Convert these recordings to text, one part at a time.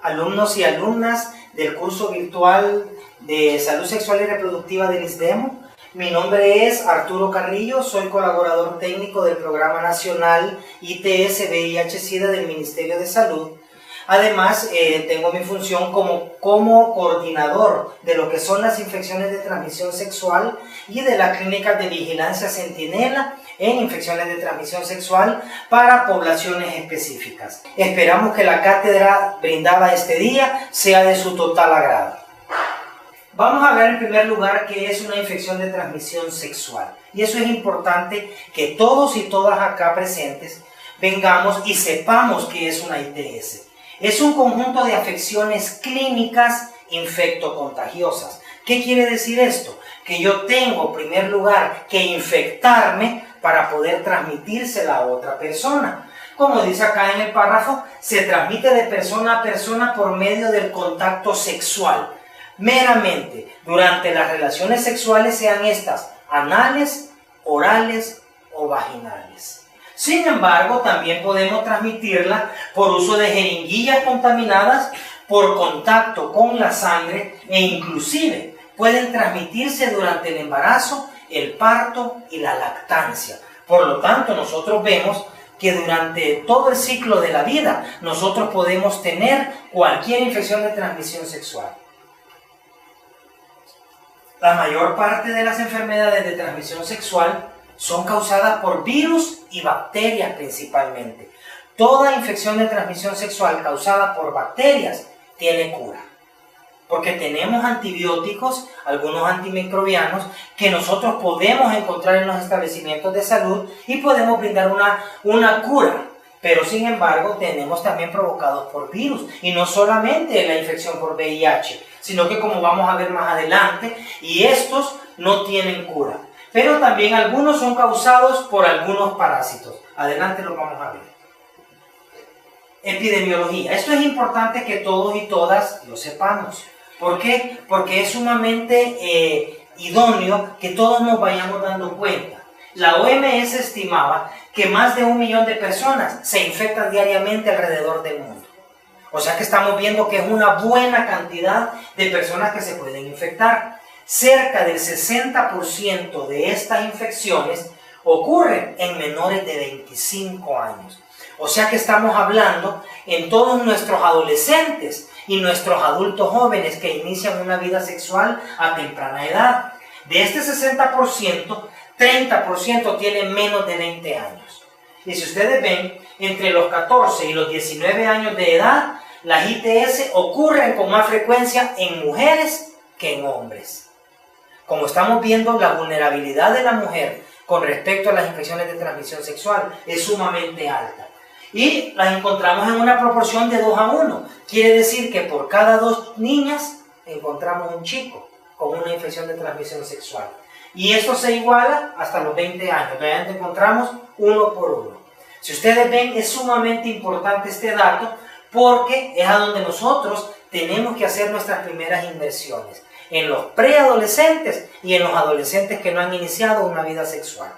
Alumnos y alumnas del curso virtual de Salud Sexual y Reproductiva del ISDEMO. Mi nombre es Arturo Carrillo, soy colaborador técnico del Programa Nacional ITS VIH-Sida del Ministerio de Salud. Además, tengo mi función como coordinador de lo que son las infecciones de transmisión sexual y de la clínica de vigilancia centinela en infecciones de transmisión sexual para poblaciones específicas. Esperamos que la cátedra brindada este día sea de su total agrado. Vamos a ver en primer lugar qué es una infección de transmisión sexual. Y eso es importante que todos y todas acá presentes vengamos y sepamos qué es una ITS. Es un conjunto de afecciones clínicas infectocontagiosas. ¿Qué quiere decir esto? Que yo tengo, en primer lugar, que infectarme para poder transmitírsela a otra persona. Como dice acá en el párrafo, se transmite de persona a persona por medio del contacto sexual. Meramente, durante las relaciones sexuales, sean estas anales, orales o vaginales. Sin embargo, también podemos transmitirla por uso de jeringuillas contaminadas, por contacto con la sangre e inclusive pueden transmitirse durante el embarazo, el parto y la lactancia. Por lo tanto, nosotros vemos que durante todo el ciclo de la vida nosotros podemos tener cualquier infección de transmisión sexual. La mayor parte de las enfermedades de transmisión sexual son causadas por virus y bacterias principalmente. Toda infección de transmisión sexual causada por bacterias tiene cura. Porque tenemos antibióticos, algunos antimicrobianos, que nosotros podemos encontrar en los establecimientos de salud y podemos brindar una cura. Pero sin embargo, tenemos también provocados por virus. Y no solamente la infección por VIH, sino que como vamos a ver más adelante, y estos no tienen cura. Pero también algunos son causados por algunos parásitos. Adelante lo vamos a ver. Epidemiología. Esto es importante que todos y todas lo sepamos. ¿Por qué? Porque es sumamente idóneo que todos nos vayamos dando cuenta. La OMS estimaba que más de 1 millón de personas se infectan diariamente alrededor del mundo. O sea que estamos viendo que es una buena cantidad de personas que se pueden infectar. Cerca del 60% de estas infecciones ocurren en menores de 25 años. O sea que estamos hablando en todos nuestros adolescentes y nuestros adultos jóvenes que inician una vida sexual a temprana edad. De este 60%, 30% tienen menos de 20 años. Y si ustedes ven, entre los 14 y los 19 años de edad, las ITS ocurren con más frecuencia en mujeres que en hombres. Como estamos viendo, la vulnerabilidad de la mujer con respecto a las infecciones de transmisión sexual es sumamente alta. Y las encontramos en una proporción de 2 a 1. Quiere decir que por cada 2 niñas encontramos un chico con una infección de transmisión sexual. Y esto se iguala hasta los 20 años. Todavía encontramos 1 por 1. Si ustedes ven, es sumamente importante este dato porque es a donde nosotros tenemos que hacer nuestras primeras inversiones. En los preadolescentes y en los adolescentes que no han iniciado una vida sexual.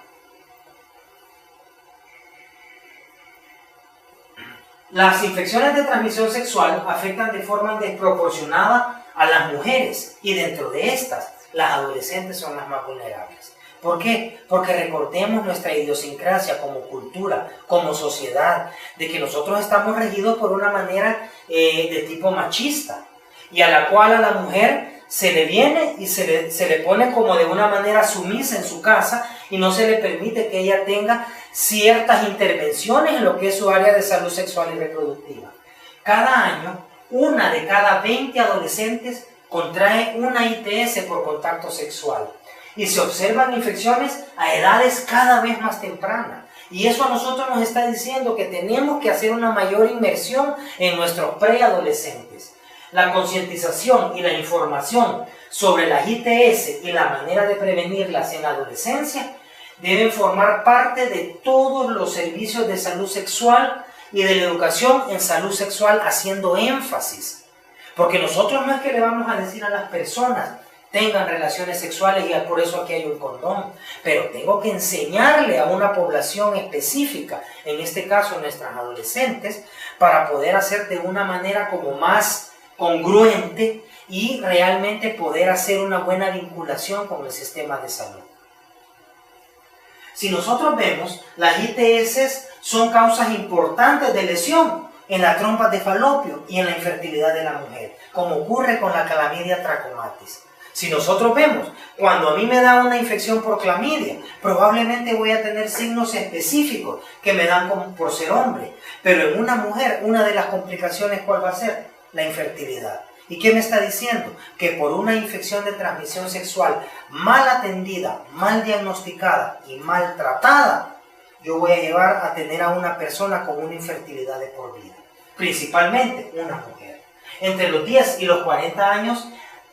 Las infecciones de transmisión sexual afectan de forma desproporcionada a las mujeres y dentro de estas, las adolescentes son las más vulnerables. ¿Por qué? Porque recordemos nuestra idiosincrasia como cultura, como sociedad, de que nosotros estamos regidos por una manera de tipo machista y a la cual a la mujer se le viene y se le pone como de una manera sumisa en su casa y no se le permite que ella tenga ciertas intervenciones en lo que es su área de salud sexual y reproductiva. Cada año, 1 de cada 20 adolescentes contrae una ITS por contacto sexual y se observan infecciones a edades cada vez más tempranas. Y eso a nosotros nos está diciendo que tenemos que hacer una mayor inmersión en nuestros preadolescentes. La concientización y la información sobre las ITS y la manera de prevenirlas en la adolescencia deben formar parte de todos los servicios de salud sexual y de la educación en salud sexual, haciendo énfasis. Porque nosotros no es que le vamos a decir a las personas tengan relaciones sexuales y por eso aquí hay un condón. Pero tengo que enseñarle a una población específica, en este caso nuestras adolescentes, para poder hacer de una manera como más congruente y realmente poder hacer una buena vinculación con el sistema de salud. Si nosotros vemos, las ITS son causas importantes de lesión en las trompas de falopio y en la infertilidad de la mujer, como ocurre con la clamidia trachomatis. Si nosotros vemos, cuando a mí me da una infección por clamidia, probablemente voy a tener signos específicos que me dan como por ser hombre. Pero en una mujer, una de las complicaciones, ¿cuál va a ser? La infertilidad. ¿Y qué me está diciendo? Que por una infección de transmisión sexual mal atendida, mal diagnosticada y mal tratada, yo voy a llevar a tener a una persona con una infertilidad de por vida. Principalmente una mujer. Entre los 10 y los 40 años,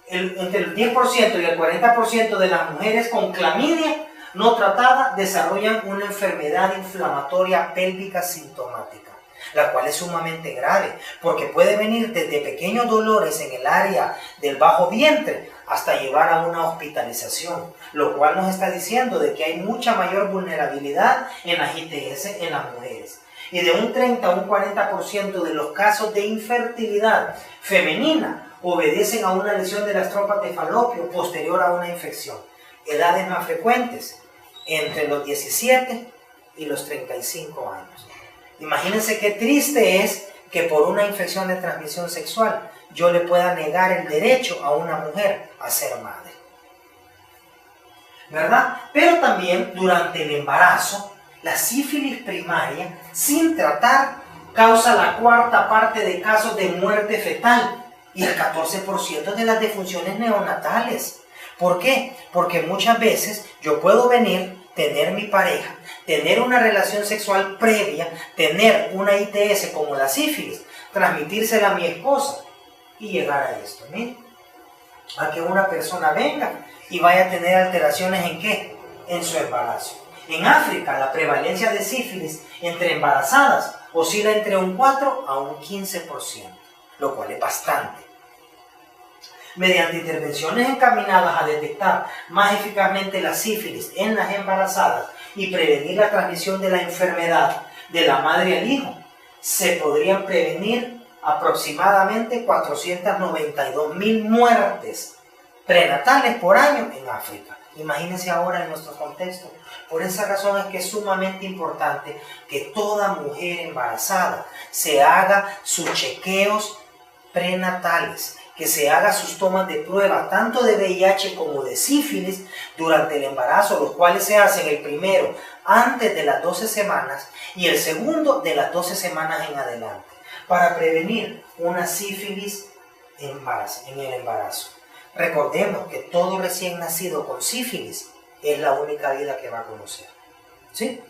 entre el 10% y el 40% de las mujeres con clamidia no tratada desarrollan una enfermedad inflamatoria pélvica sintomática, la cual es sumamente grave, porque puede venir desde pequeños dolores en el área del bajo vientre hasta llevar a una hospitalización, lo cual nos está diciendo de que hay mucha mayor vulnerabilidad en las ITS en las mujeres. Y de un 30 a un 40% de los casos de infertilidad femenina obedecen a una lesión de las trompas de falopio posterior a una infección. Edades más frecuentes, entre los 17 y los 35 años. Imagínense qué triste es que por una infección de transmisión sexual yo le pueda negar el derecho a una mujer a ser madre. ¿Verdad? Pero también durante el embarazo, la sífilis primaria, sin tratar, causa la cuarta parte de casos de muerte fetal y el 14% de las defunciones neonatales. ¿Por qué? Porque muchas veces yo puedo venir, tener mi pareja, tener una relación sexual previa, tener una ITS como la sífilis, transmitírsela a mi esposa y llegar a esto. Miren, a que una persona venga y vaya a tener alteraciones ¿en qué? En su embarazo. En África, la prevalencia de sífilis entre embarazadas oscila entre un 4 a un 15%, lo cual es bastante. Mediante intervenciones encaminadas a detectar más eficazmente la sífilis en las embarazadas y prevenir la transmisión de la enfermedad de la madre al hijo, se podrían prevenir aproximadamente 492.000 muertes prenatales por año en África. Imagínense ahora en nuestro contexto. Por esa razón es que es sumamente importante que toda mujer embarazada se haga sus chequeos prenatales, que se haga sus tomas de prueba tanto de VIH como de sífilis durante el embarazo, los cuales se hacen el primero antes de las 12 semanas y el segundo de las 12 semanas en adelante, para prevenir una sífilis en el embarazo. Recordemos que todo recién nacido con sífilis es la única vida que va a conocer. ¿Sí?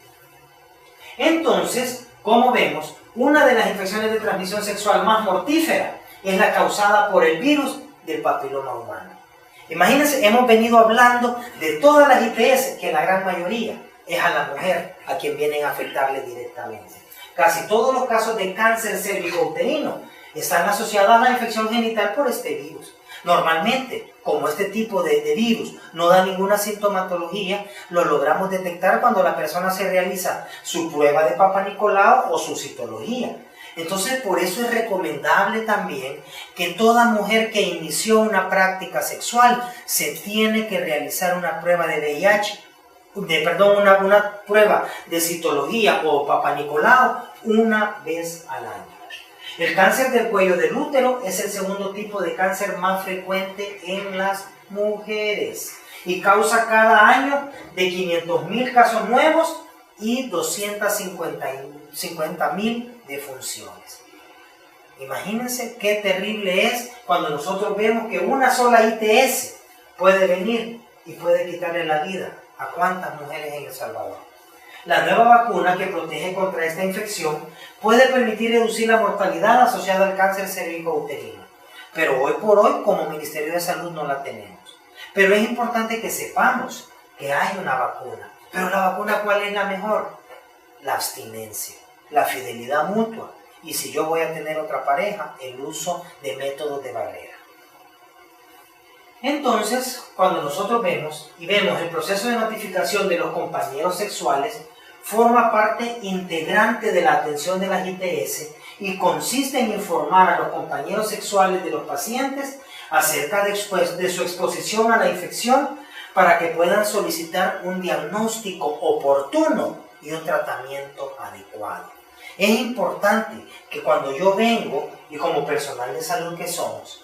Entonces, como vemos, una de las infecciones de transmisión sexual más mortífera es la causada por el virus del papiloma humano. Imagínense, hemos venido hablando de todas las ITS, que la gran mayoría es a la mujer a quien vienen a afectarle directamente. Casi todos los casos de cáncer cervicouterino están asociados a la infección genital por este virus. Normalmente, como este tipo de virus no da ninguna sintomatología, lo logramos detectar cuando la persona se realiza su prueba de Papa Nicolau o su citología. Entonces, por eso es recomendable también que toda mujer que inició una práctica sexual se tiene que realizar una prueba de VIH, una prueba de citología o Papa Nicolau una vez al año. El cáncer del cuello del útero es el segundo tipo de cáncer más frecuente en las mujeres y causa cada año de 500.000 casos nuevos y 250.000 defunciones. Imagínense qué terrible es cuando nosotros vemos que una sola ITS puede venir y puede quitarle la vida a cuántas mujeres en El Salvador. La nueva vacuna que protege contra esta infección puede permitir reducir la mortalidad asociada al cáncer cervicouterino, pero hoy por hoy como Ministerio de Salud no la tenemos. Pero es importante que sepamos que hay una vacuna. Pero la vacuna, ¿cuál es la mejor? La abstinencia, la fidelidad mutua y si yo voy a tener otra pareja, el uso de métodos de barrera. Entonces, cuando nosotros vemos el proceso de notificación de los compañeros sexuales, forma parte integrante de la atención de las ITS y consiste en informar a los compañeros sexuales de los pacientes acerca de su exposición a la infección para que puedan solicitar un diagnóstico oportuno y un tratamiento adecuado. Es importante que cuando yo vengo, y como personal de salud que somos,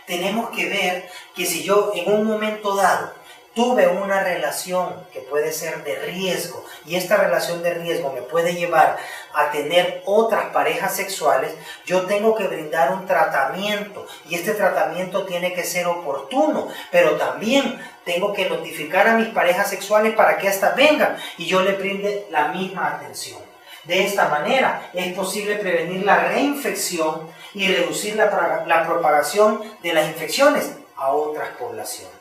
tenemos que ver que si yo en un momento dado tuve una relación que puede ser de riesgo y esta relación de riesgo me puede llevar a tener otras parejas sexuales, yo tengo que brindar un tratamiento y este tratamiento tiene que ser oportuno, pero también tengo que notificar a mis parejas sexuales para que éstas vengan y yo le brinde la misma atención. De esta manera es posible prevenir la reinfección y reducir la propagación de las infecciones a otras poblaciones.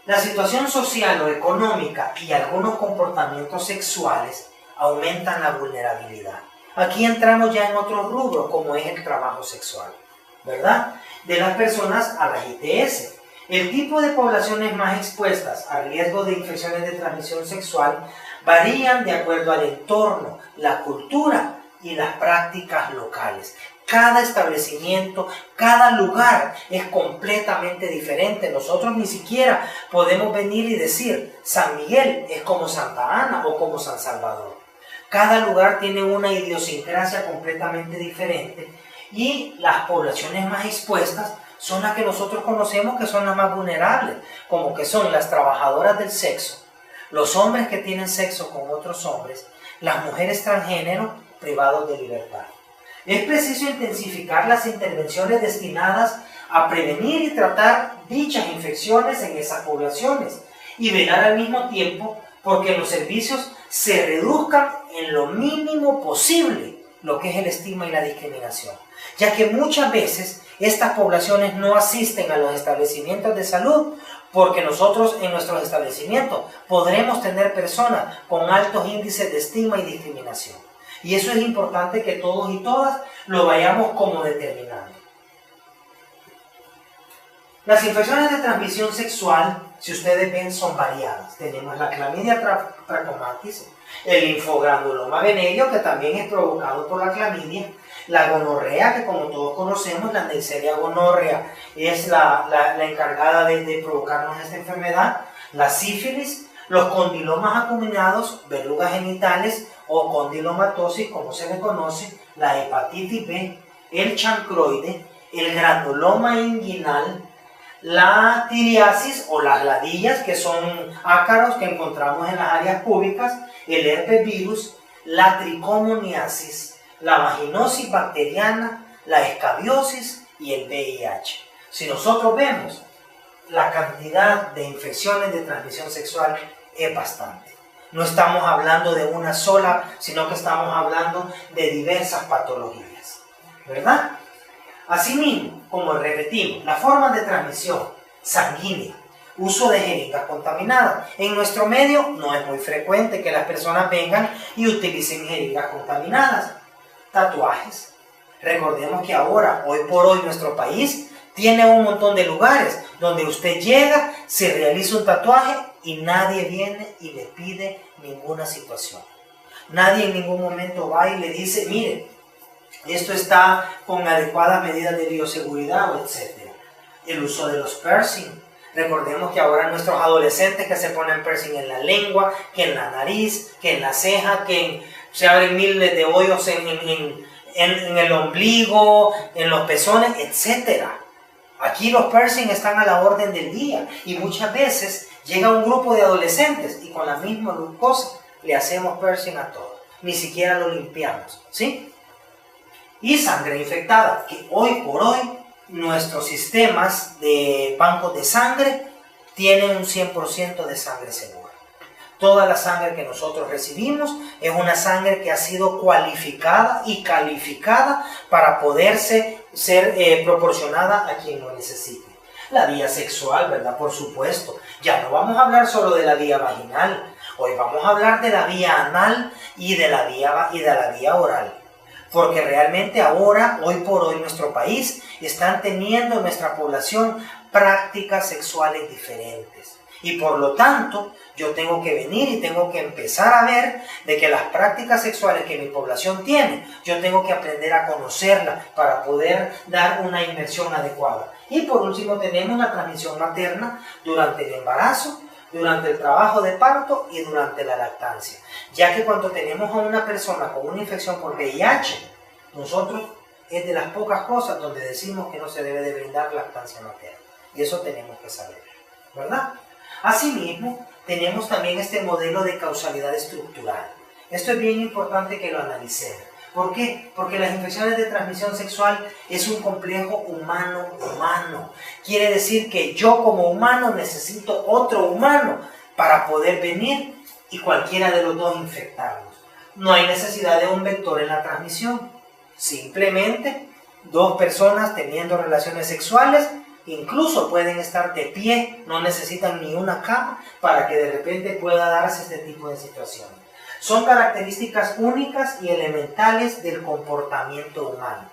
La situación social o económica y algunos comportamientos sexuales aumentan la vulnerabilidad. Aquí entramos ya en otro rubro como es el trabajo sexual, ¿verdad? De las personas a las ITS. El tipo de poblaciones más expuestas a riesgo de infecciones de transmisión sexual varían de acuerdo al entorno, la cultura y las prácticas locales. Cada establecimiento, cada lugar es completamente diferente. Nosotros ni siquiera podemos venir y decir San Miguel es como Santa Ana o como San Salvador. Cada lugar tiene una idiosincrasia completamente diferente y las poblaciones más expuestas son las que nosotros conocemos que son las más vulnerables, como que son las trabajadoras del sexo, los hombres que tienen sexo con otros hombres, las mujeres transgénero privados de libertad. Es preciso intensificar las intervenciones destinadas a prevenir y tratar dichas infecciones en esas poblaciones y velar al mismo tiempo porque los servicios se reduzcan en lo mínimo posible lo que es el estigma y la discriminación, ya que muchas veces estas poblaciones no asisten a los establecimientos de salud porque nosotros en nuestros establecimientos podremos tener personas con altos índices de estigma y discriminación. Y eso es importante que todos y todas lo vayamos como determinando. Las infecciones de transmisión sexual, si ustedes ven, son variadas. Tenemos la clamidia trachomatis, el linfogranuloma venérea, que también es provocado por la clamidia, la gonorrea, que como todos conocemos, la Neisseria gonorrea es la encargada de provocarnos esta enfermedad, la sífilis, los condilomas acuminados, verrugas genitales o condilomatosis, como se le conoce, la hepatitis B, el chancroide, el granuloma inguinal, la tiriasis o las ladillas, que son ácaros que encontramos en las áreas públicas, el herpes virus, la tricomoniasis, la vaginosis bacteriana, la escabiosis y el VIH. Si nosotros vemos, la cantidad de infecciones de transmisión sexual es bastante. No estamos hablando de una sola, sino que estamos hablando de diversas patologías, ¿verdad? Asimismo, como repetimos, la forma de transmisión sanguínea, uso de jeringas contaminadas. En nuestro medio no es muy frecuente que las personas vengan y utilicen jeringas contaminadas. Tatuajes. Recordemos que ahora, hoy por hoy, nuestro país tiene un montón de lugares donde usted llega, se realiza un tatuaje y nadie viene y le pide ninguna situación. Nadie en ningún momento va y le dice, mire, esto está con adecuadas medidas de bioseguridad, etc. El uso de los piercing. Recordemos que ahora nuestros adolescentes que se ponen piercing en la lengua, que en la nariz, que en la ceja, que se abren miles de hoyos en el ombligo, en los pezones, etc. Aquí los piercing están a la orden del día y muchas veces llega un grupo de adolescentes y con la misma cosa le hacemos piercing a todos. Ni siquiera lo limpiamos, ¿sí? Y sangre infectada, que hoy por hoy nuestros sistemas de bancos de sangre tienen un 100% de sangre segura. Toda la sangre que nosotros recibimos es una sangre que ha sido cualificada y calificada para poderse ser proporcionada a quien lo necesite. La vía sexual, ¿verdad? Por supuesto. Ya no vamos a hablar solo de la vía vaginal. Hoy vamos a hablar de la vía anal y de la vía oral. porque realmente ahora, hoy por hoy, nuestro país están teniendo en nuestra población prácticas sexuales diferentes. Y por lo tanto, yo tengo que venir y tengo que empezar a ver de que las prácticas sexuales que mi población tiene, yo tengo que aprender a conocerlas para poder dar una inmersión adecuada. Y por último tenemos la transmisión materna durante el embarazo, durante el trabajo de parto y durante la lactancia. Ya que cuando tenemos a una persona con una infección por VIH, nosotros es de las pocas cosas donde decimos que no se debe de brindar lactancia materna. Y eso tenemos que saber, ¿verdad? Asimismo, tenemos también este modelo de causalidad estructural. Esto es bien importante que lo analicemos. ¿Por qué? Porque las infecciones de transmisión sexual es un complejo humano-humano. Quiere decir que yo como humano necesito otro humano para poder venir y cualquiera de los dos infectarnos. No hay necesidad de un vector en la transmisión. Simplemente dos personas teniendo relaciones sexuales incluso pueden estar de pie, no necesitan ni una cama para que de repente pueda darse este tipo de situaciones. Son características únicas y elementales del comportamiento humano,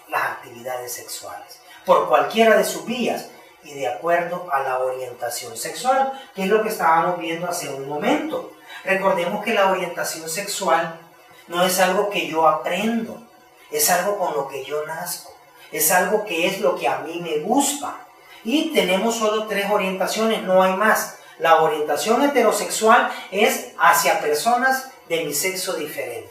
las actividades sexuales, por cualquiera de sus vías y de acuerdo a la orientación sexual, que es lo que estábamos viendo hace un momento. Recordemos que la orientación sexual no es algo que yo aprendo, es algo con lo que yo nazco, es algo que es lo que a mí me gusta. Y tenemos solo 3 orientaciones, no hay más. La orientación heterosexual es hacia personas de mi sexo diferente.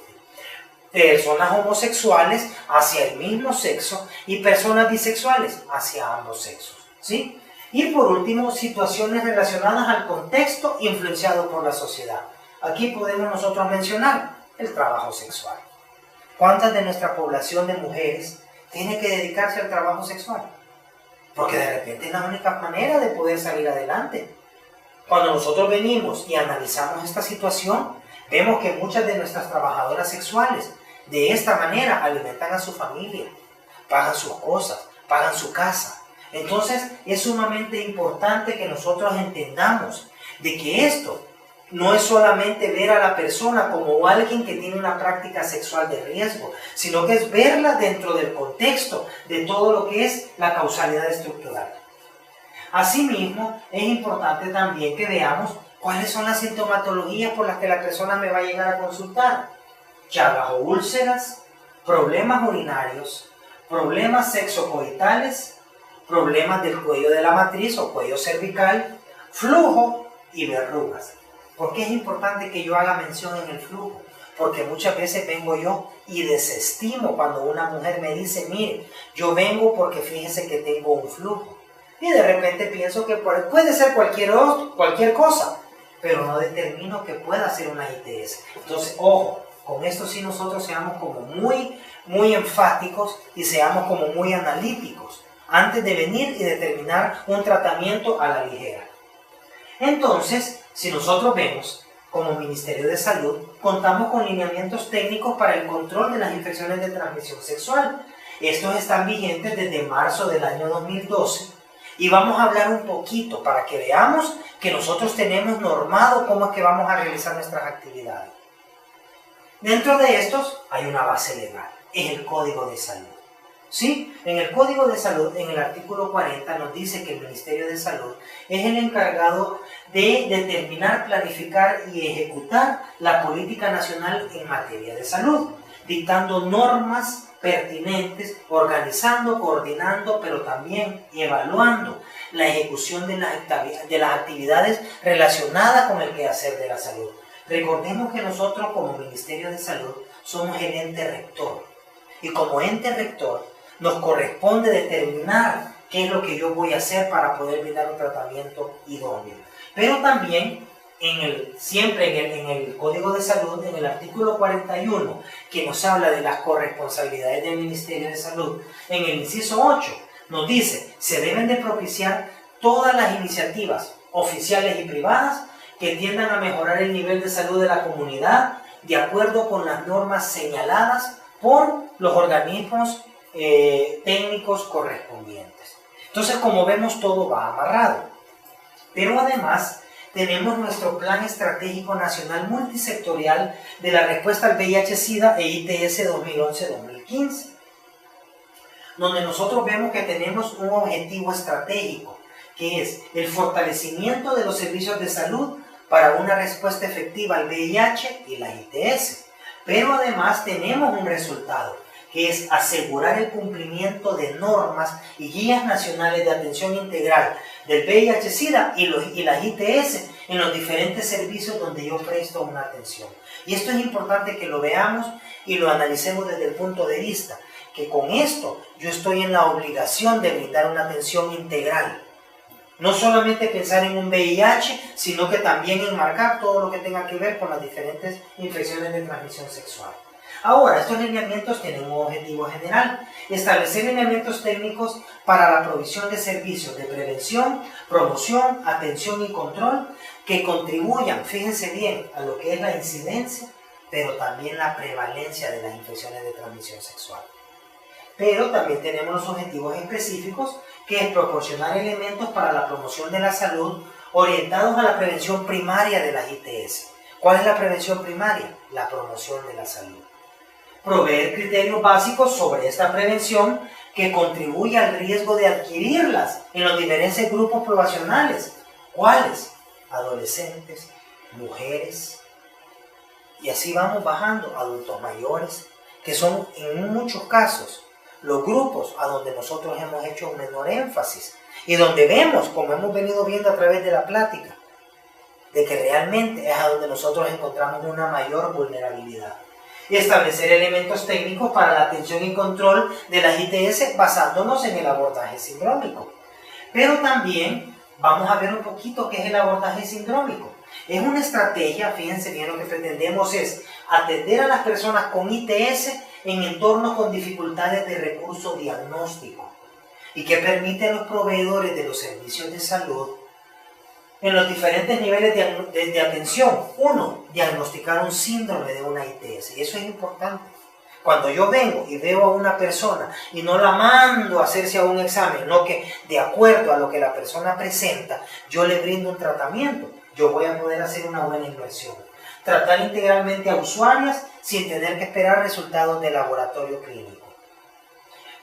Personas homosexuales hacia el mismo sexo y personas bisexuales hacia ambos sexos, ¿sí? Y por último, situaciones relacionadas al contexto influenciado por la sociedad. Aquí podemos nosotros mencionar el trabajo sexual. ¿Cuántas de nuestra población de mujeres tiene que dedicarse al trabajo sexual? Porque de repente es la única manera de poder salir adelante. Cuando nosotros venimos y analizamos esta situación, vemos que muchas de nuestras trabajadoras sexuales de esta manera alimentan a su familia, pagan sus cosas, pagan su casa. Entonces es sumamente importante que nosotros entendamos de que esto no es solamente ver a la persona como alguien que tiene una práctica sexual de riesgo, sino que es verla dentro del contexto de todo lo que es la causalidad estructural. Asimismo, es importante también que veamos cuáles son las sintomatologías por las que la persona me va a llegar a consultar. Llagas o úlceras, problemas urinarios, problemas sexocoitales, problemas del cuello de la matriz o cuello cervical, flujo y verrugas. ¿Por qué es importante que yo haga mención en el flujo? Porque muchas veces vengo yo y desestimo cuando una mujer me dice, mire, yo vengo porque fíjese que tengo un flujo. Y de repente pienso que puede ser cualquier cosa, pero no determino que pueda ser una ITS. Entonces, ojo, con esto sí nosotros seamos como muy enfáticos y seamos como muy analíticos antes de venir y determinar un tratamiento a la ligera. Entonces, si nosotros vemos, como Ministerio de Salud, contamos con lineamientos técnicos para el control de las infecciones de transmisión sexual. Estos están vigentes desde marzo del año 2012 y vamos a hablar un poquito para que veamos que nosotros tenemos normado cómo es que vamos a realizar nuestras actividades. Dentro de estos hay una base legal, es el Código de Salud. ¿Sí? En el Código de Salud, en el artículo 40, nos dice que el Ministerio de Salud es el encargado de determinar, planificar y ejecutar la política nacional en materia de salud, dictando normas pertinentes, organizando, coordinando, pero también evaluando la ejecución de las actividades relacionadas con el quehacer de la salud. Recordemos que nosotros como Ministerio de Salud somos el ente rector y como ente rector nos corresponde determinar qué es lo que yo voy a hacer para poder brindar un tratamiento idóneo. Pero también, siempre en el Código de Salud, en el artículo 41, que nos habla de las corresponsabilidades del Ministerio de Salud, en el inciso 8, nos dice, se deben de propiciar todas las iniciativas oficiales y privadas que tiendan a mejorar el nivel de salud de la comunidad de acuerdo con las normas señaladas por los organismos técnicos correspondientes. Entonces, como vemos, todo va amarrado. Pero además, tenemos nuestro Plan Estratégico Nacional Multisectorial de la Respuesta al VIH-Sida e ITS 2011-2020. 2015, donde nosotros vemos que tenemos un objetivo estratégico, que es el fortalecimiento de los servicios de salud para una respuesta efectiva al VIH y la ITS. Pero además tenemos un resultado, que es asegurar el cumplimiento de normas y guías nacionales de atención integral del VIH-Sida y las ITS en los diferentes servicios donde yo presto una atención. Y esto es importante que lo veamos y lo analicemos desde el punto de vista que con esto yo estoy en la obligación de brindar una atención integral. No solamente pensar en un VIH, sino que también enmarcar todo lo que tenga que ver con las diferentes infecciones de transmisión sexual. Ahora, estos lineamientos tienen un objetivo general: establecer lineamientos técnicos para la provisión de servicios de prevención, promoción, atención y control que contribuyan, fíjense bien, a lo que es la incidencia, pero también la prevalencia de las infecciones de transmisión sexual. Pero también tenemos los objetivos específicos, que es proporcionar elementos para la promoción de la salud orientados a la prevención primaria de las ITS. ¿Cuál es la prevención primaria? La promoción de la salud. Proveer criterios básicos sobre esta prevención que contribuya al riesgo de adquirirlas en los diferentes grupos poblacionales. ¿Cuáles? Adolescentes, mujeres, y así vamos bajando, adultos mayores, que son en muchos casos los grupos a donde nosotros hemos hecho un menor énfasis y donde vemos, como hemos venido viendo a través de la plática, de que realmente es a donde nosotros encontramos una mayor vulnerabilidad. Y establecer elementos técnicos para la atención y control de las ITS basándonos en el abordaje sindrómico. Pero también vamos a ver un poquito qué es el abordaje sindrómico. Es una estrategia, fíjense bien, lo que pretendemos es atender a las personas con ITS en entornos con dificultades de recurso diagnóstico y que permite a los proveedores de los servicios de salud en los diferentes niveles de atención. Uno, diagnosticar un síndrome de una ITS, y eso es importante. Cuando yo vengo y veo a una persona y no la mando a hacerse a un examen, no que de acuerdo a lo que la persona presenta, yo le brindo un tratamiento, yo voy a poder hacer una buena inversión. Tratar integralmente a usuarias sin tener que esperar resultados de laboratorio clínico.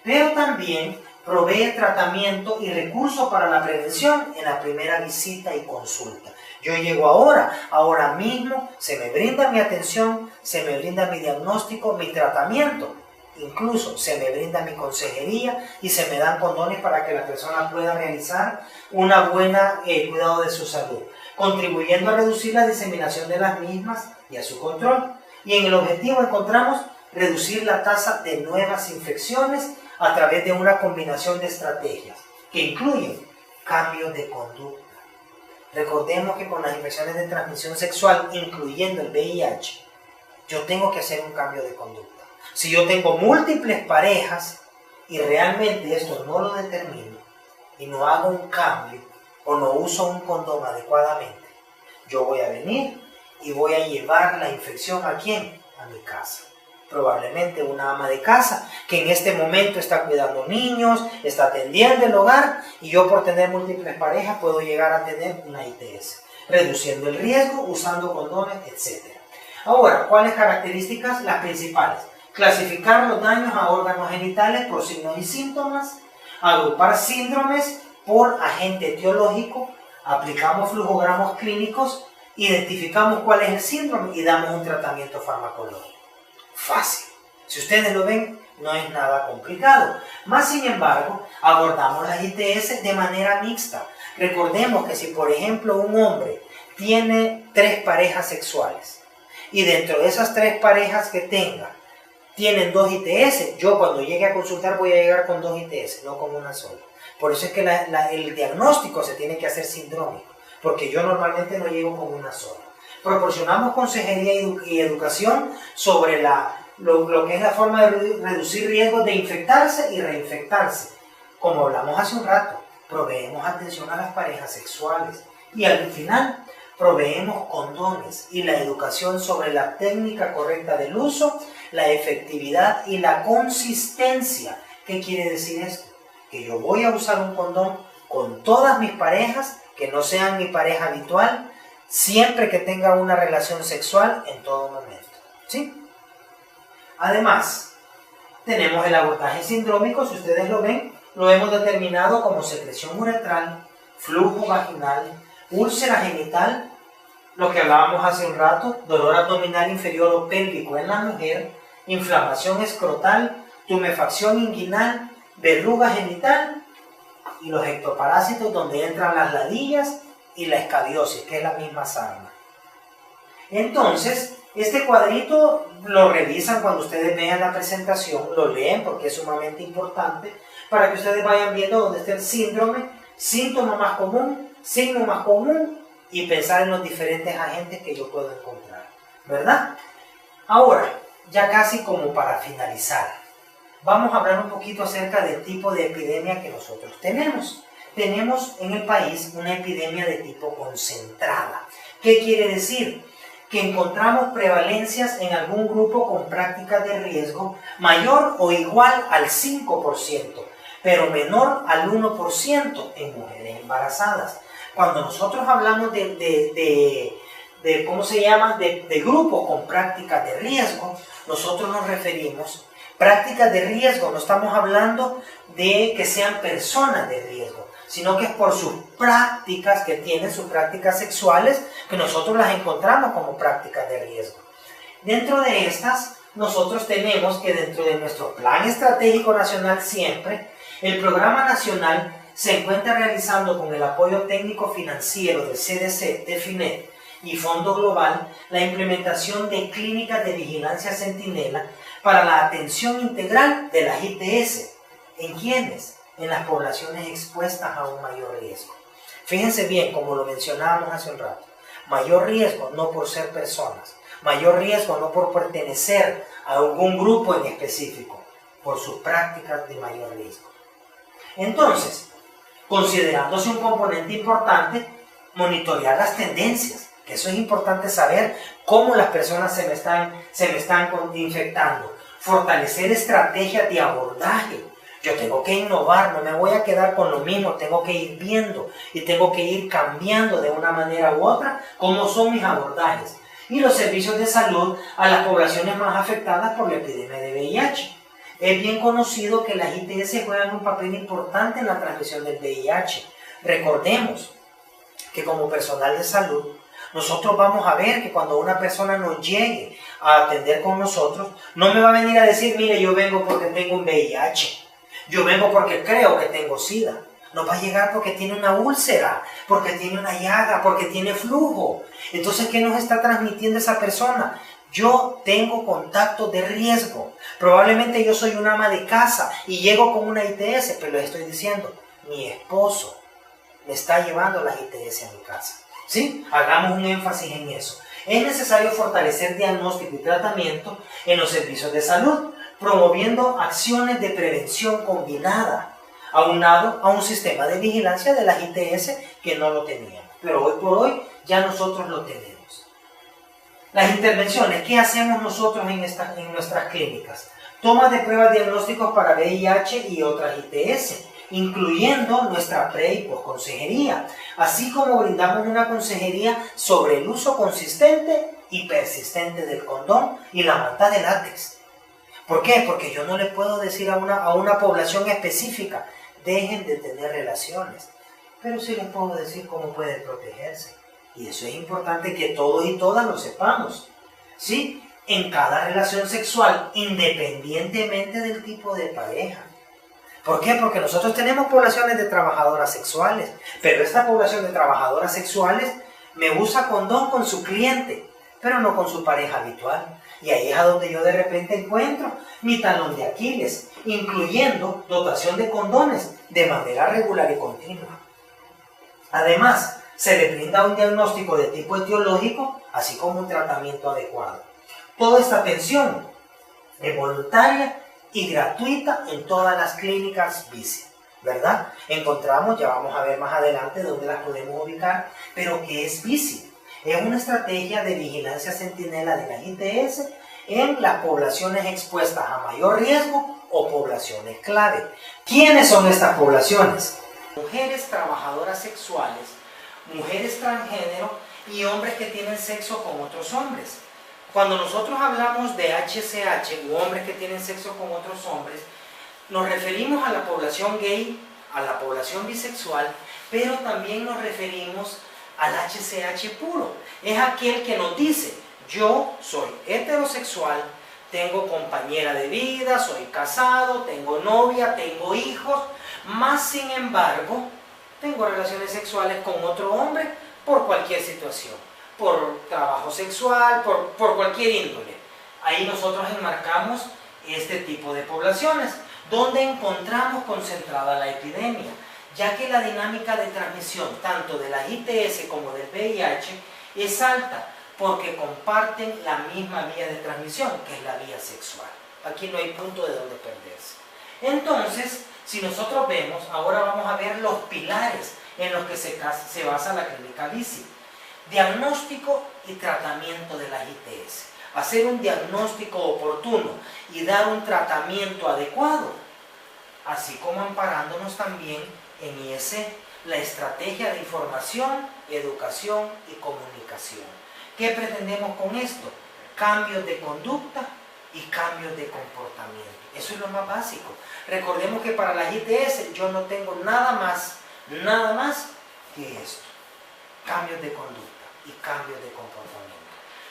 Pero también provee tratamiento y recursos para la prevención en la primera visita y consulta. Yo llego ahora mismo, se me brinda mi atención, se me brinda mi diagnóstico, mi tratamiento, incluso se me brinda mi consejería y se me dan condones para que la persona pueda realizar una buena cuidado de su salud, contribuyendo a reducir la diseminación de las mismas y a su control. Y en el objetivo encontramos reducir la tasa de nuevas infecciones a través de una combinación de estrategias que incluyen cambios de conducta. Recordemos que con las infecciones de transmisión sexual, incluyendo el VIH, yo tengo que hacer un cambio de conducta. Si yo tengo múltiples parejas y realmente esto no lo determino y no hago un cambio o no uso un condón adecuadamente, yo voy a venir y voy a llevar la infección ¿a quién? A mi casa. Probablemente una ama de casa que en este momento está cuidando niños, está atendiendo el hogar, y yo por tener múltiples parejas puedo llegar a tener una ITS, reduciendo el riesgo, usando condones, etc. Ahora, ¿cuáles características? Las principales: clasificar los daños a órganos genitales por signos y síntomas, agrupar síndromes por agente etiológico, aplicamos flujogramos clínicos, identificamos cuál es el síndrome y damos un tratamiento farmacológico. Fácil. Si ustedes lo ven, no es nada complicado. Más sin embargo, abordamos las ITS de manera mixta. Recordemos que si, por ejemplo, un hombre tiene 3 parejas sexuales y dentro de esas 3 parejas que tenga, tienen 2 ITS, yo cuando llegue a consultar voy a llegar con 2 ITS, no con una sola. Por eso es que el diagnóstico se tiene que hacer sindrómico, porque yo normalmente no llego con una sola. Proporcionamos consejería y educación sobre lo que es la forma de reducir riesgos de infectarse y reinfectarse. Como hablamos hace un rato, proveemos atención a las parejas sexuales y al final proveemos condones y la educación sobre la técnica correcta del uso, la efectividad y la consistencia. ¿Qué quiere decir esto? Que yo voy a usar un condón con todas mis parejas, que no sean mi pareja habitual, siempre que tenga una relación sexual en todo momento, ¿sí? Además, tenemos el abortaje sindrómico, si ustedes lo ven, lo hemos determinado como secreción uretral, flujo vaginal, úlcera genital, lo que hablábamos hace un rato, dolor abdominal inferior o pélvico en la mujer, inflamación escrotal, tumefacción inguinal, verruga genital y los ectoparásitos donde entran las ladillas y la escabiosis, que es la misma sarna. Entonces, este cuadrito lo revisan cuando ustedes vean la presentación, lo leen porque es sumamente importante para que ustedes vayan viendo dónde está el síndrome, síntoma más común, signo más común y pensar en los diferentes agentes que yo puedo encontrar, ¿verdad? Ahora, ya casi como para finalizar, vamos a hablar un poquito acerca del tipo de epidemia que nosotros tenemos. Tenemos en el país una epidemia de tipo concentrada. ¿Qué quiere decir? Que encontramos prevalencias en algún grupo con prácticas de riesgo mayor o igual al 5%, pero menor al 1% en mujeres embarazadas. Cuando nosotros hablamos ¿cómo se llama? De grupos con prácticas de riesgo, nosotros nos referimos prácticas de riesgo, no estamos hablando de que sean personas de riesgo, sino que es por sus prácticas que tienen, sus prácticas sexuales, que nosotros las encontramos como prácticas de riesgo. Dentro de estas, nosotros tenemos que dentro de nuestro Plan Estratégico Nacional siempre, el Programa Nacional se encuentra realizando con el apoyo técnico financiero del CDC, DEFINET y Fondo Global la implementación de clínicas de vigilancia centinela para la atención integral de las ITS. ¿En quiénes? En las poblaciones expuestas a un mayor riesgo. Fíjense bien, como lo mencionábamos hace un rato, mayor riesgo no por ser personas, mayor riesgo no por pertenecer a algún grupo en específico, por sus prácticas de mayor riesgo. Entonces, considerándose un componente importante, monitorear las tendencias, que eso es importante saber cómo las personas se me están infectando, fortalecer estrategias de abordaje. Yo tengo que innovar, no me voy a quedar con lo mismo, tengo que ir viendo y tengo que ir cambiando de una manera u otra cómo son mis abordajes. Y los servicios de salud a las poblaciones más afectadas por la epidemia de VIH. Es bien conocido que las ITS juegan un papel importante en la transmisión del VIH. Recordemos que como personal de salud, nosotros vamos a ver que cuando una persona nos llegue a atender con nosotros, no me va a venir a decir, mire, yo vengo porque tengo un VIH. Yo vengo porque creo que tengo SIDA. Nos va a llegar porque tiene una úlcera, porque tiene una llaga, porque tiene flujo. Entonces, ¿qué nos está transmitiendo esa persona? Yo tengo contactos de riesgo. Probablemente yo soy una ama de casa y llego con una ITS, pero les estoy diciendo, mi esposo me está llevando las ITS a mi casa. ¿Sí? Hagamos un énfasis en eso. Es necesario fortalecer diagnóstico y tratamiento en los servicios de salud, promoviendo acciones de prevención combinada, aunado a un sistema de vigilancia de las ITS que no lo teníamos. Pero hoy por hoy ya nosotros lo tenemos. Las intervenciones, ¿qué hacemos nosotros en nuestras clínicas? Toma de pruebas diagnósticos para VIH y otras ITS, incluyendo nuestra pre- y postconsejería, así como brindamos una consejería sobre el uso consistente y persistente del condón y la manta de látex. ¿Por qué? Porque yo no le puedo decir a una población específica, dejen de tener relaciones, pero sí les puedo decir cómo pueden protegerse. Y eso es importante que todos y todas lo sepamos, ¿sí? En cada relación sexual, independientemente del tipo de pareja. ¿Por qué? Porque nosotros tenemos poblaciones de trabajadoras sexuales, pero esta población de trabajadoras sexuales me usa condón con su cliente, pero no con su pareja habitual. Y ahí es a donde yo de repente encuentro mi talón de Aquiles, incluyendo dotación de condones de manera regular y continua. Además, se le brinda un diagnóstico de tipo etiológico, así como un tratamiento adecuado. Toda esta atención es voluntaria y gratuita en todas las clínicas VICI, ¿verdad? Encontramos, ya vamos a ver más adelante dónde las podemos ubicar, pero ¿qué es VICI? Es una estrategia de vigilancia centinela de las ITS en las poblaciones expuestas a mayor riesgo o poblaciones clave. ¿Quiénes son estas poblaciones? Mujeres trabajadoras sexuales, mujeres transgénero y hombres que tienen sexo con otros hombres. Cuando nosotros hablamos de HCH u hombres que tienen sexo con otros hombres, nos referimos a la población gay, a la población bisexual, pero también nos referimos al HCH puro. Es aquel que nos dice, yo soy heterosexual, tengo compañera de vida, soy casado, tengo novia, tengo hijos, más sin embargo, tengo relaciones sexuales con otro hombre por cualquier situación, por trabajo sexual, por cualquier índole. Ahí nosotros enmarcamos este tipo de poblaciones, donde encontramos concentrada la epidemia, ya que la dinámica de transmisión tanto de la ITS como del VIH es alta, porque comparten la misma vía de transmisión, que es la vía sexual. Aquí no hay punto de donde perderse. Entonces, si nosotros vemos, ahora vamos a ver los pilares en los que se basa la clínica VICI. Diagnóstico y tratamiento de las ITS. Hacer un diagnóstico oportuno y dar un tratamiento adecuado, así como amparándonos también en IEC, la estrategia de información, educación y comunicación. ¿Qué pretendemos con esto? Cambios de conducta y cambios de comportamiento. Eso es lo más básico. Recordemos que para las ITS yo no tengo nada más que esto. Cambios de conducta y cambios de comportamiento.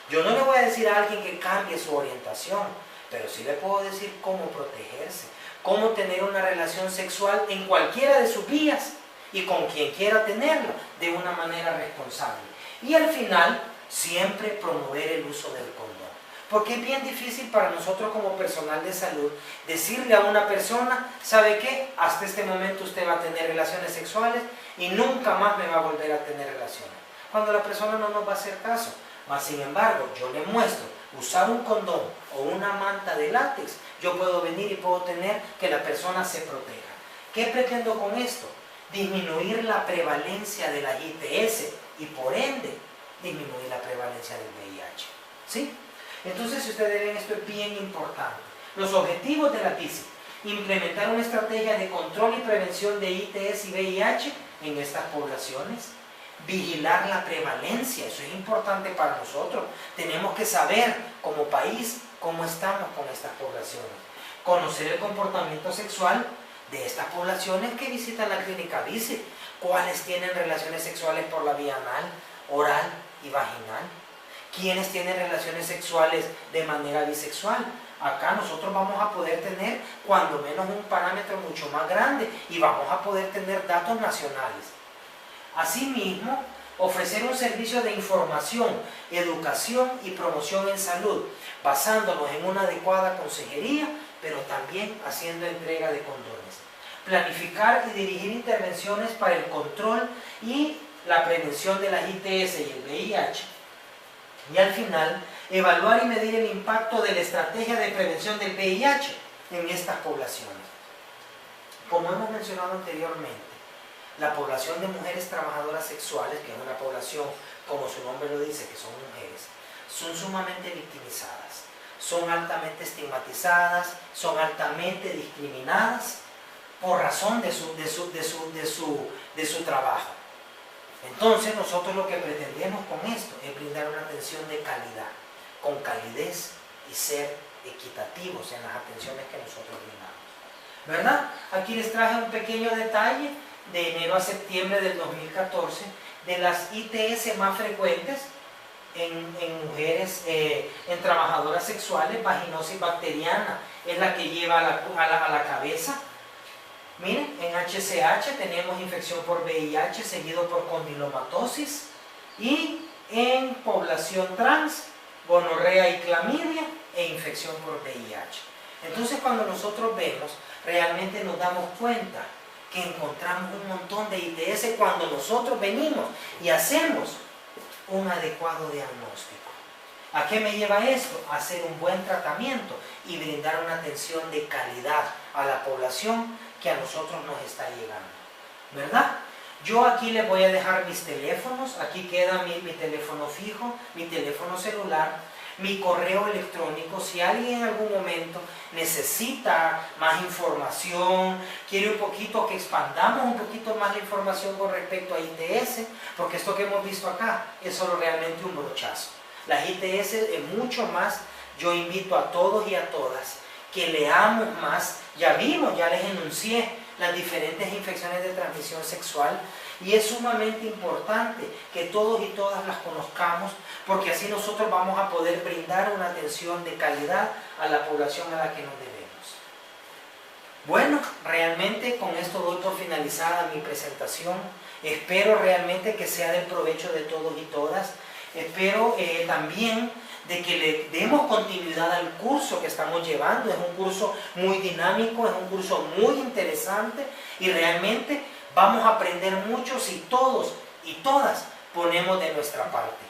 Yo no le voy a decir a alguien que cambie su orientación, pero sí le puedo decir cómo protegerse, cómo tener una relación sexual en cualquiera de sus vías y con quien quiera tenerla de una manera responsable. Y al final, siempre promover el uso del condón. Porque es bien difícil para nosotros como personal de salud decirle a una persona, ¿sabe qué? Hasta este momento usted va a tener relaciones sexuales y nunca más me va a volver a tener relaciones. Cuando la persona no nos va a hacer caso. Mas, sin embargo, yo le muestro usar un condón o una manta de látex, yo puedo venir y puedo tener que la persona se proteja. ¿Qué pretendo con esto? Disminuir la prevalencia de la ITS y por ende disminuir la prevalencia del VIH. ¿Sí? Entonces, si ustedes ven, esto es bien importante. Los objetivos de la PICI: implementar una estrategia de control y prevención de ITS y VIH en estas poblaciones. Vigilar la prevalencia, eso es importante para nosotros. Tenemos que saber como país cómo estamos con estas poblaciones. Conocer el comportamiento sexual de estas poblaciones que visitan la clínica VICI. Cuáles tienen relaciones sexuales por la vía anal, oral y vaginal. Quiénes tienen relaciones sexuales de manera bisexual. Acá nosotros vamos a poder tener cuando menos un parámetro mucho más grande y vamos a poder tener datos nacionales. Asimismo, ofrecer un servicio de información, educación y promoción en salud, basándonos en una adecuada consejería, pero también haciendo entrega de condones. Planificar y dirigir intervenciones para el control y la prevención de las ITS y el VIH. Y al final, evaluar y medir el impacto de la estrategia de prevención del VIH en estas poblaciones. Como hemos mencionado anteriormente, la población de mujeres trabajadoras sexuales, que es una población, como su nombre lo dice, que son mujeres, son sumamente victimizadas, son altamente estigmatizadas, son altamente discriminadas por razón de su trabajo. Entonces nosotros lo que pretendemos con esto es brindar una atención de calidad, con calidez y ser equitativos en las atenciones que nosotros brindamos. ¿Verdad? Aquí les traje un pequeño detalle de enero a septiembre del 2014 de las ITS más frecuentes en mujeres, en trabajadoras sexuales. Vaginosis bacteriana es la que lleva a la cabeza. Miren, en HCH tenemos infección por VIH seguido por condilomatosis, y en población trans, gonorrea y clamidia e infección por VIH. Entonces, cuando nosotros vemos, realmente nos damos cuenta que encontramos un montón de ITS cuando nosotros venimos y hacemos un adecuado diagnóstico. ¿A qué me lleva esto? A hacer un buen tratamiento y brindar una atención de calidad a la población que a nosotros nos está llegando, ¿verdad? Yo aquí les voy a dejar mis teléfonos. Aquí queda mi teléfono fijo, mi teléfono celular, mi correo electrónico. Si alguien en algún momento necesita más información, quiere un poquito que expandamos un poquito más la información con respecto a ITS, porque esto que hemos visto acá es solo realmente un brochazo. Las ITS es mucho más. Yo invito a todos y a todas que leamos más. Ya vimos, ya les enuncié las diferentes infecciones de transmisión sexual y es sumamente importante que todos y todas las conozcamos, porque así nosotros vamos a poder brindar una atención de calidad a la población a la que nos debemos. Bueno, realmente con esto doy por finalizada mi presentación. Espero realmente que sea del provecho de todos y todas. Espero también de que le demos continuidad al curso que estamos llevando. Es un curso muy dinámico, es un curso muy interesante y realmente vamos a aprender mucho si todos y todas ponemos de nuestra parte.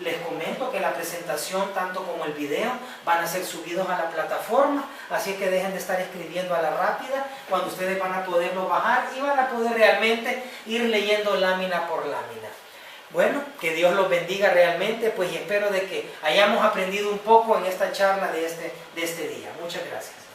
Les comento que la presentación, tanto como el video, van a ser subidos a la plataforma, así que dejen de estar escribiendo a la rápida, cuando ustedes van a poderlo bajar y van a poder realmente ir leyendo lámina por lámina. Bueno, que Dios los bendiga realmente, pues y espero de que hayamos aprendido un poco en esta charla de este día. Muchas gracias.